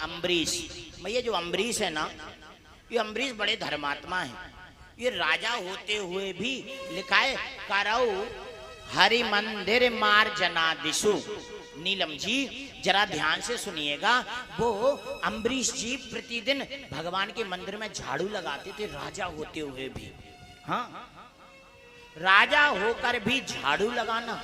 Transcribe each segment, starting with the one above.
अम्बरीश। भैया जो अम्बरीश है ना, ये अम्बरीश बड़े धर्मात्मा है। ये राजा होते हुए भी लिखा है करौ हरि मंदिर मार्जनादिशु। नीलम जी जरा ध्यान से सुनिएगा, वो अम्बरीश जी प्रतिदिन भगवान के मंदिर में झाड़ू लगाते थे राजा होते हुए भी। हाँ, राजा होकर भी झाड़ू लगाना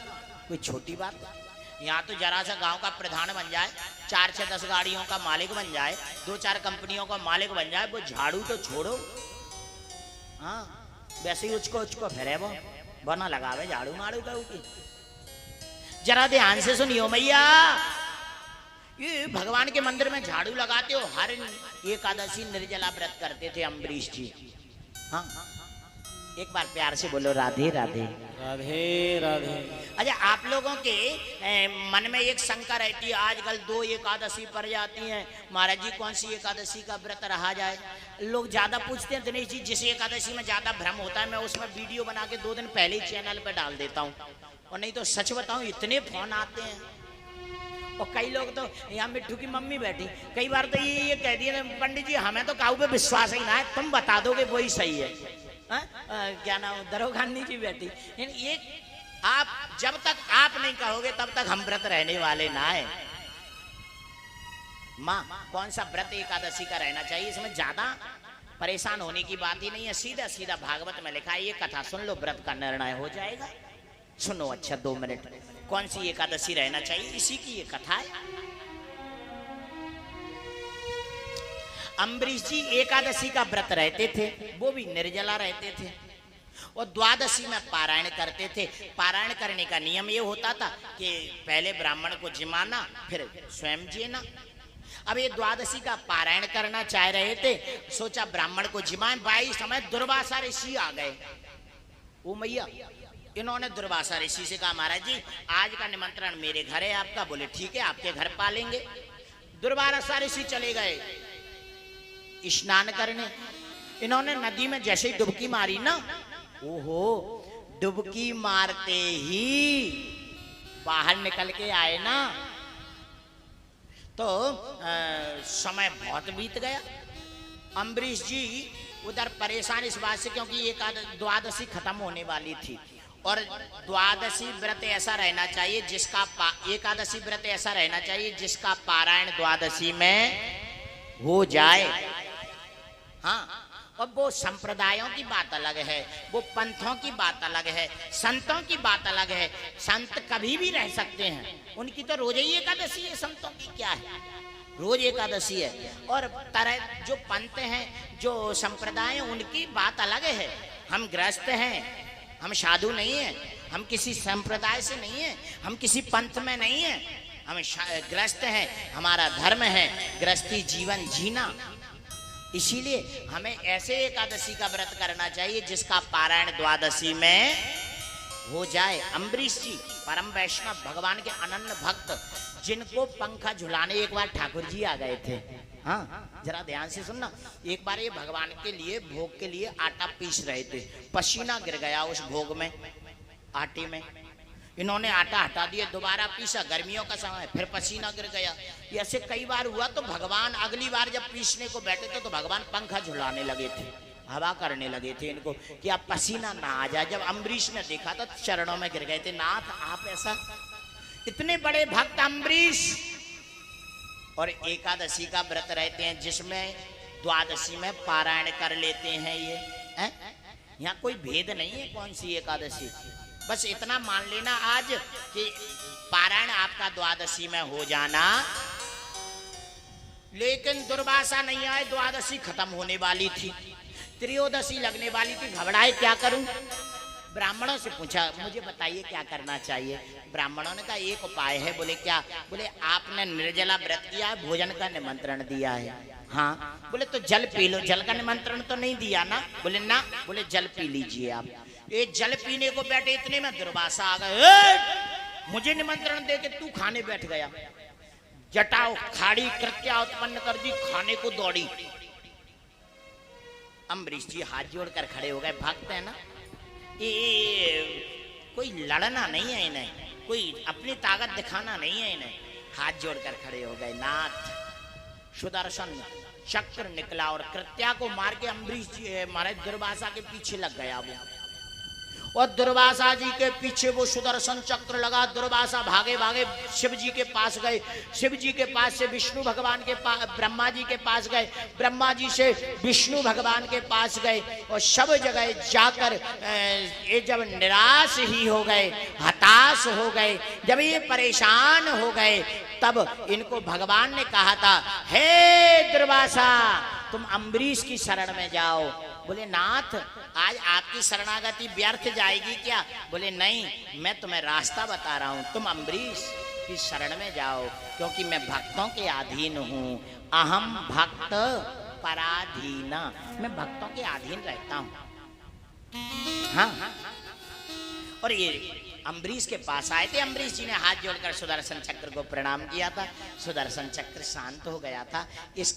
कोई छोटी बात है? यहाँ तो जरा सा गांव का प्रधान बन जाए, 4 से 10 गाड़ियों का मालिक बन जाए, 2-4 कंपनियों का मालिक बन जाए, वो झाड़ू तो छोड़ो। हाँ, वैसे ही उचको फिरे वो बना लगावे झाड़ू माड़ू का ऊपर। जरा ध्यान से सुनियो मैया, ये भगवान के मंदिर में झाड़ू लगाते हो, हर एकादशी निर्जला व्रत करते थे अम्बरीश जी। हाँ, एक बार प्यार से बोलो राधे राधे। राधे राधे। अच्छा, आप लोगों के मन में एक शंका रहती है, आजकल 2 एकादशी पड़ जाती हैं, महाराज जी कौन सी एकादशी का व्रत रहा जाए। लोग ज्यादा पूछते हैं दिनेश जी, जिस एकादशी में ज्यादा भ्रम होता है मैं उसमें वीडियो बना के 2 दिन पहले ही चैनल पे डाल देता हूँ। और नहीं तो सच बताऊं इतने फोन आते हैं, और कई लोग तो यहाँ मिट्टू की मम्मी बैठी, कई बार तो ये कह दिए पंडित जी हमें तो काऊ पे विश्वास ही ना है, तुम बता दोगे वही सही है। क्या नाम, दरोगानी जी बैठी। एक आप जब तक आप नहीं कहोगे तब तक हम व्रत रहने वाले ना है। माँ कौन सा व्रत एकादशी का रहना चाहिए, इसमें ज्यादा परेशान होने की बात ही नहीं है। सीधा सीधा भागवत में लिखा है, ये कथा सुन लो, व्रत का निर्णय हो जाएगा। सुनो अच्छा 2 मिनट, कौन सी एकादशी रहना चाहिए, इसी की ये कथा है। अम्बरीश जी एकादशी का व्रत रहते थे, वो भी निर्जला रहते थे, और द्वादशी में पारायण करते थे। पारायण करने का नियम ये होता था कि पहले ब्राह्मण को जिमाना, फिर स्वयं जीना। अब ये द्वादशी का पारायण करना चाह रहे थे, सोचा ब्राह्मण को जिमाएं। 22 समय दुर्वासा ऋषि आ गए। ओ मैया, इन्होंने दुर्वासा ऋषि से कहा महाराज जी आज का निमंत्रण मेरे घर है आपका। बोले ठीक है, आपके घर पालेंगे। दुर्वासा ऋषि चले गए स्नान करने। इन्होंने नदी में जैसे ही डुबकी मारी ना, ओहो, डुबकी मारते ही बाहर निकल के आए ना, तो समय बहुत बीत गया। अम्बरीश जी उधर परेशान इस बात से, क्योंकि एक द्वादशी खत्म होने वाली थी, और द्वादशी व्रत ऐसा रहना चाहिए जिसका एकादशी व्रत ऐसा रहना चाहिए जिसका पारायण द्वादशी में हो जाए। हाँ, और वो संप्रदायों की बात अलग है, वो पंथों की बात अलग है, संतों की बात अलग है। संत कभी भी रह सकते हैं, उनकी तो रोज ही एकादशी है, संतों की क्या है, रोज एकादशी है। और तरह जो पंथ हैं, जो संप्रदाय हैं, उनकी बात अलग है। हम गृहस्थ हैं, हम साधु नहीं है, हम किसी संप्रदाय से नहीं है, हम किसी पंथ में नहीं है, हम गृहस्थ हैं, हमारा धर्म है गृहस्थी जीवन जीना। इसीलिए हमें ऐसे एकादशी का व्रत करना चाहिए जिसका पारायण द्वादशी में हो जाए। अम्बरीश जी परम वैष्णव, भगवान के अनन्य भक्त, जिनको पंखा झुलाने एक बार ठाकुर जी आ गए थे। हाँ, जरा ध्यान से सुनना। एक बार ये भगवान के लिए भोग के लिए आटा पीस रहे थे, पसीना गिर गया उस भोग में, आटे में। इन्होंने आटा हटा दिया, दोबारा पीसा, गर्मियों का समय, फिर पसीना गिर गया। ऐसे कई बार हुआ, तो भगवान अगली बार जब पीसने को बैठे थे तो भगवान पंखा झुलाने लगे थे, हवा करने लगे थे इनको कि आप पसीना ना आ जाए। जब अम्बरीश ने देखा तो चरणों में गिर गए थे, नाथ आप ऐसा, इतने बड़े भक्त अम्बरीश। और एकादशी का व्रत रहते हैं जिसमें द्वादशी में पारायण कर लेते हैं। ये यहाँ कोई भेद नहीं है कौन सी एकादशी, बस इतना मान लेना आज कि पारायण आपका द्वादशी में हो जाना। लेकिन दुर्वासा नहीं आए, द्वादशी खत्म होने वाली थी, त्रयोदशी लगने वाली थी। घबराए, क्या करूं? ब्राह्मणों से पूछा, मुझे बताइए क्या करना चाहिए। ब्राह्मणों ने कहा एक उपाय है। बोले क्या? बोले आपने निर्जला व्रत किया है, भोजन का निमंत्रण दिया है। हाँ। बोले तो जल पी लो। जल का निमंत्रण तो नहीं दिया ना? बोले ना। बोले जल पी लीजिए आप। ये जल पीने को बैठे, इतने में दुर्वासा आ गए। मुझे निमंत्रण दे के तू खाने बैठ गया। जटाओ खाड़ी कृत्या उत्पन्न कर दी, खाने को दौड़ी। अम्बरीश जी हाथ जोड़कर खड़े हो गए। भक्त है ना, ये कोई लड़ना नहीं है इन्हें, कोई अपनी ताकत दिखाना नहीं है इन्हें। हाथ जोड़कर खड़े हो गए। नाथ सुदर्शन चक्र निकला और कृत्या को मार के अम्बरीश जी मारे दुर्वासा के पीछे लग गया वो, और दुर्वासा जी के पीछे वो सुदर्शन चक्र लगा। दुर्वासा भागे भागे शिव जी के पास गए, शिव जी के पास से विष्णु भगवान के पास, ब्रह्मा जी के पास गए, ब्रह्मा जी से विष्णु भगवान के पास गए, और सब जगह जाकर ये जब निराश ही हो गए, हताश हो गए, जब ये परेशान हो गए, तब इनको भगवान ने कहा था, हे दुर्वासा तुम अम्बरीश की शरण में जाओ। बोले नाथ आज आपकी शरणागति व्यर्थ जाएगी क्या? बोले नहीं, मैं तुम्हें रास्ता बता रहा हूं, तुम अम्बरीश की शरण में जाओ, क्योंकि मैं भक्तों के अधीन हूं। अहम भक्त पराधीना, मैं भक्तों के अधीन रहता हूं। हाँ, और ये अम्बरीश के पास आए थे। अम्बरीश जी ने हाथ जोड़कर सुदर्शन चक्र को प्रणाम किया था। सुदर्शन चक्र शांत हो गया था। इस